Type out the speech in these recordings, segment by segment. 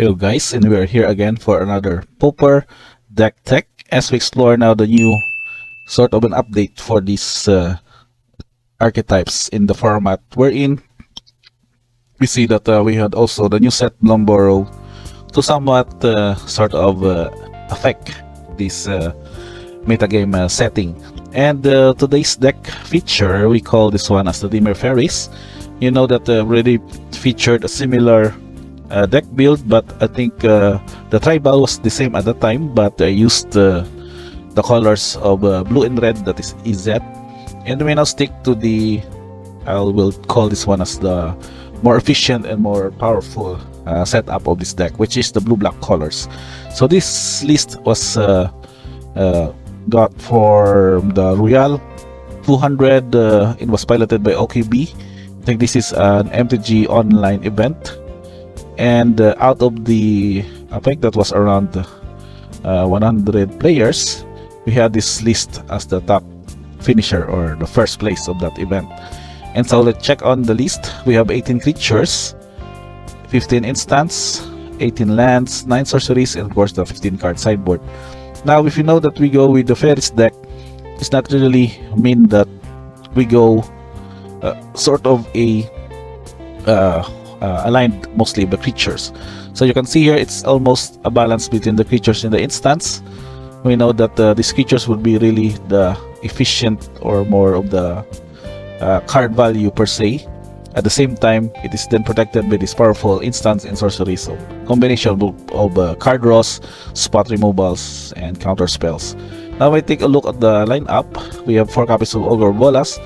Hello guys, and we are here again for another Pauper deck tech as we explore now the new sort of an update for these archetypes in the format wherein we see that we had also the new set Lomboro to somewhat sort of affect this metagame setting. And today's deck feature, we call this one as the Dimir Faeries. You know that already featured a similar deck build, but I think the tribal was the same at the time, but I used the colors of blue and red, that is Izzet, and we now stick to the, I will call this one as the more efficient and more powerful setup of this deck, which is the blue-black colors. So this list was got for the Royal 200. It was piloted by OKB. I think this is an MTG online event, and out of the, I think that was around 100 players, we had this list as the top finisher or the first place of that event. And so let's check on the list. We have 18 creatures, 15 instants, 18 lands, 9 sorceries, and of course the 15 card sideboard. Now if you know that we go with the Faeries deck, it's not really mean that we go sort of a aligned mostly the creatures. So you can see here it's almost a balance between the creatures and the instants. We know that these creatures would be really the efficient or more of the card value per se. At the same time, it is then protected by these powerful instants and sorceries. So combination of card draws, spot removals, and counter spells. Now we take a look at the lineup. We have 4 copies of Ogre Bolas.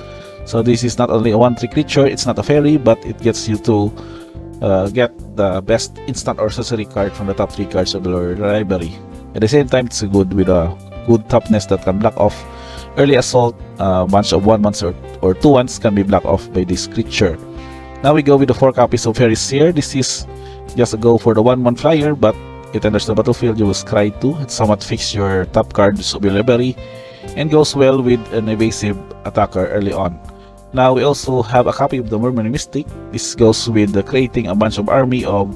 So this is not only a 1/3 creature, it's not a fairy, but it gets you to get the best instant or sorcery card from the top 3 cards of your library. At the same time, it's good with a good toughness that can block off early assault. A bunch of 1/1s or 2/1s can be blocked off by this creature. Now we go with the 4 copies of Faeries here. This is just a go for the 1/1 flyer, but it enters the battlefield, you will scry 2. It somewhat fix your top cards of your library and goes well with an evasive attacker early on. Now we also have a copy of the Murmuring Mystic. This goes with creating a bunch of army of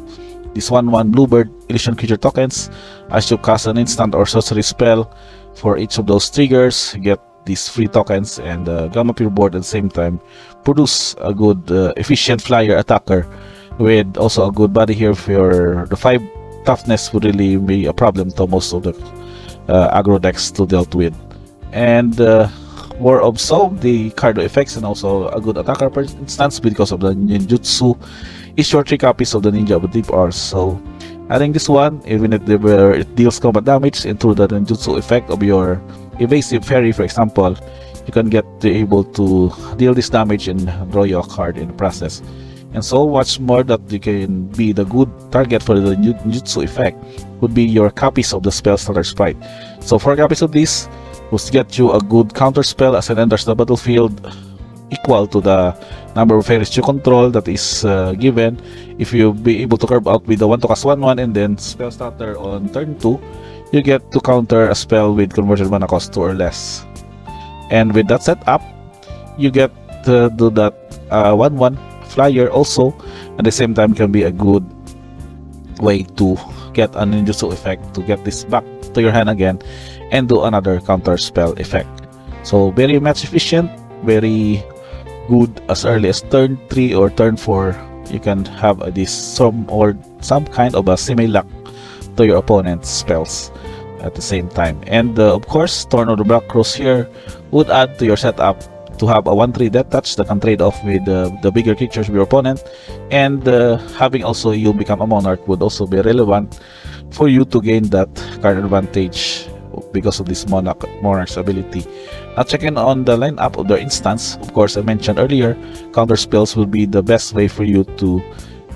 this 1/1 Bluebird illusion creature tokens. As you cast an instant or sorcery spell for each of those triggers, you get these free tokens and gum up your board at the same time. Produce a good efficient flyer attacker with also a good body here for the 5 toughness would really be a problem to most of the aggro decks to dealt with. And more of the cardo effects and also a good attacker per instance because of the ninjutsu is your 3 copies of the Ninja of Deep Arts. So I think this one, even if it deals combat damage and through the ninjutsu effect of your evasive fairy, for example, you can get able to deal this damage and draw you a card in the process. And so much more that you can be the good target for the ninjutsu effect would be your copies of the spell starter sprite. So 4 copies of this will get you a good counter spell as it enters the battlefield equal to the number of fairies you control that is given. If you be able to curve out with the 1 to cast 1/1 and then spell starter on turn 2, you get to counter a spell with converted mana cost 2 or less. And with that setup, you get to do that 1/1 flyer also. At the same time, can be a good way to get an ninjutsu effect to get this back to your hand again and do another counter spell effect. So very much efficient, very good as early as turn 3 or turn 4. You can have some kind of a semi-lock to your opponent's spells at the same time. And of course, Torn of the Black Rose here would add to your setup to have a 1/3 death touch that can trade off with the bigger creatures of your opponent. And having also you become a monarch would also be relevant for you to gain that card advantage because of this monarch's ability. Now checking on the lineup of their instance, of course I mentioned earlier, counter spells will be the best way for you to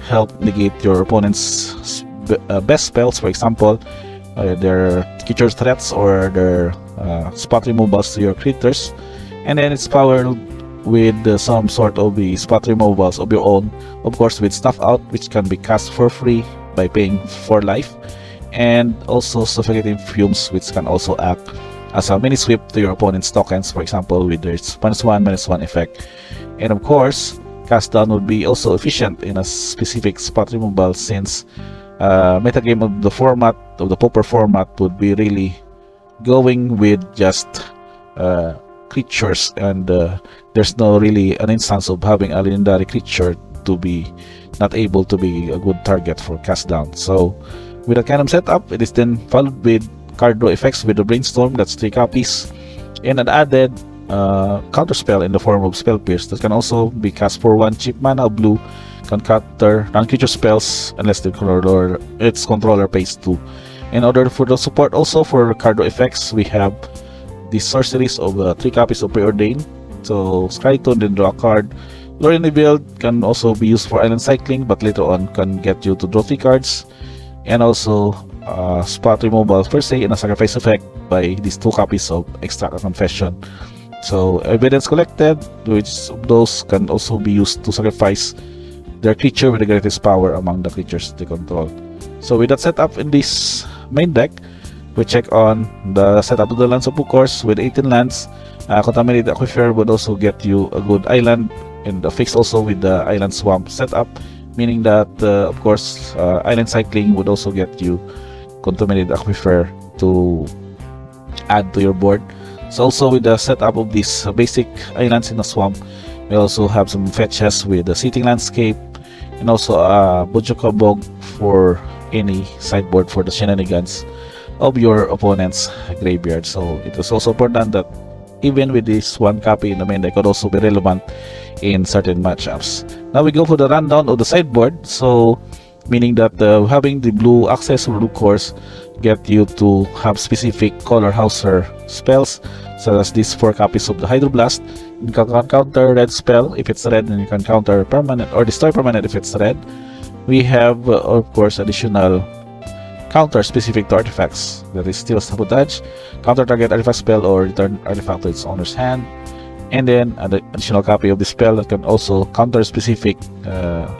help negate your opponent's best spells. For example, their creature threats or their spot removals to your creatures, and then it's powered with some sort of the spot removals of your own, of course with Stuff Out, which can be cast for free by paying for life, and also Suffocating Fumes, which can also act as a mini sweep to your opponent's tokens, for example with their -1/-1 effect. And of course, cast down would be also efficient in a specific spot removal, since metagame of the format, of the Pauper format, would be really going with just creatures, and there's no really an instance of having a legendary creature to be not able to be a good target for cast down. So with that kind of setup, it is then followed with card draw effects with the Brainstorm, that's 3 copies, and an added counter spell in the form of Spell Pierce that can also be cast for 1 cheap mana of blue, can counter non-creature spells unless its controller pays 2. In order for the support also for card draw effects, we have the sorceries of 3 copies of Preordain. So Skeleton, then draw a card. Lore in the build can also be used for island cycling, but later on can get you to draw 3 cards. And also spot removal per se and a sacrifice effect by these 2 copies of Extract a Confession. So evidence collected, which those can also be used to sacrifice their creature with the greatest power among the creatures they control. So with that setup in this main deck, we check on the setup of the lands of course with 18 lands. Contaminated Aquifer would also get you a good island, and fixed also with the island swamp setup, meaning that of course island cycling would also get you Contaminated Aquifer to add to your board. So also with the setup of these basic islands in the swamp, we also have some fetches with the Seating Landscape, and also a Bujuka Bog for any sideboard for the shenanigans of your opponent's graveyard. So it is also important that even with this 1 copy in the main deck could also be relevant in certain matchups. Now we go for the rundown of the sideboard. So meaning that having the blue access or blue cores get you to have specific color houser spells, such as these 4 copies of the Hydroblast. You can counter red spell if it's red, and you can counter permanent or destroy permanent if it's red. We have of course additional counter specific to artifacts, that is Steel Sabotage, counter target artifact spell or return artifact to its owner's hand, and then an additional copy of the spell that can also counter specific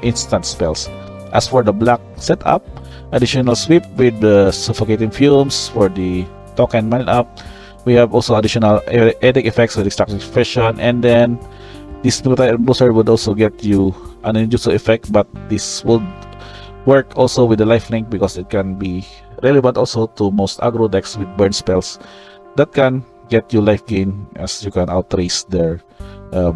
instant spells. As for the black setup, additional sweep with the Suffocating Fumes for the token mana up. We have also additional edict effects with Extract Confession, and then this Multi Booster would also get you an Ninjutsu effect, but this would work also with the lifelink because it can be relevant also to most aggro decks with burn spells that can get you life gain as you can outrace their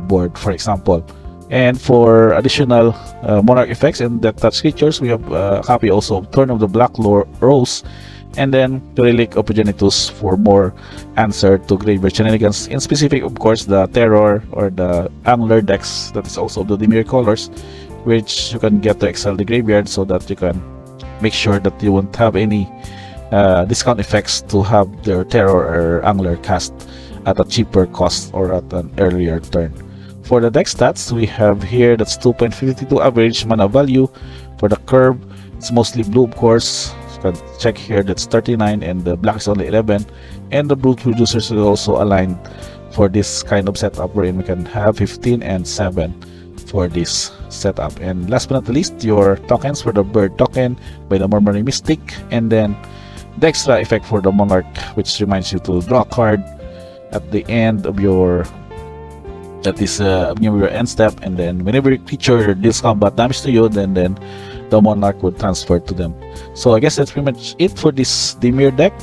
board, for example. And for additional monarch effects and that touch creatures, we have a copy also of Turn of the Black Rose, and then the Relic of Progenitus for more answer to graveyard shenanigans. In specific, of course, the Terror or the Angler decks, that is also the Dimir colors, which you can get to excel the graveyard so that you can make sure that you won't have any discount effects to have their Terror or Angler cast at a cheaper cost or at an earlier turn. For the deck stats, we have here that's 2.52 average mana value. For the curve, it's mostly blue, of course. You can check here, that's 39, and the black is only 11. And the Brute Producers is also aligned for this kind of setup, wherein we can have 15 and 7 for this setup. And last but not least, your tokens for the Bird token by the Murmuring Mystic, and then the extra effect for the Monarch, which reminds you to draw a card at the end of your your end step, and then whenever your creature deals combat damage to you, then the Monarch would transfer to them. So I guess that's pretty much it for this Dimir deck.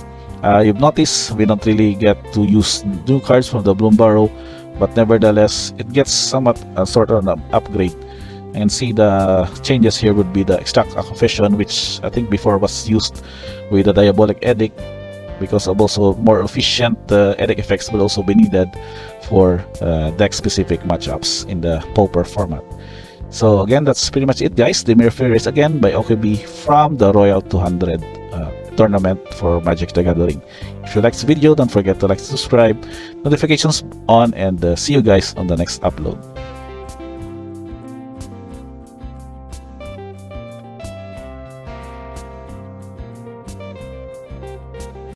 You've noticed we don't really get to use new cards from the Bloom Burrow, but nevertheless it gets somewhat sort of an upgrade. And see the changes here would be the Extract a Confession, which I think before was used with the Diabolic Edict, because of also more efficient edict effects will also be needed for deck specific matchups in the Pauper format. So again, that's pretty much it, guys. Dimir Faeries again by OKB from the Royal 200 tournament for Magic the Gathering. If you like this video, don't forget to like, subscribe, notifications on, and see you guys on the next upload.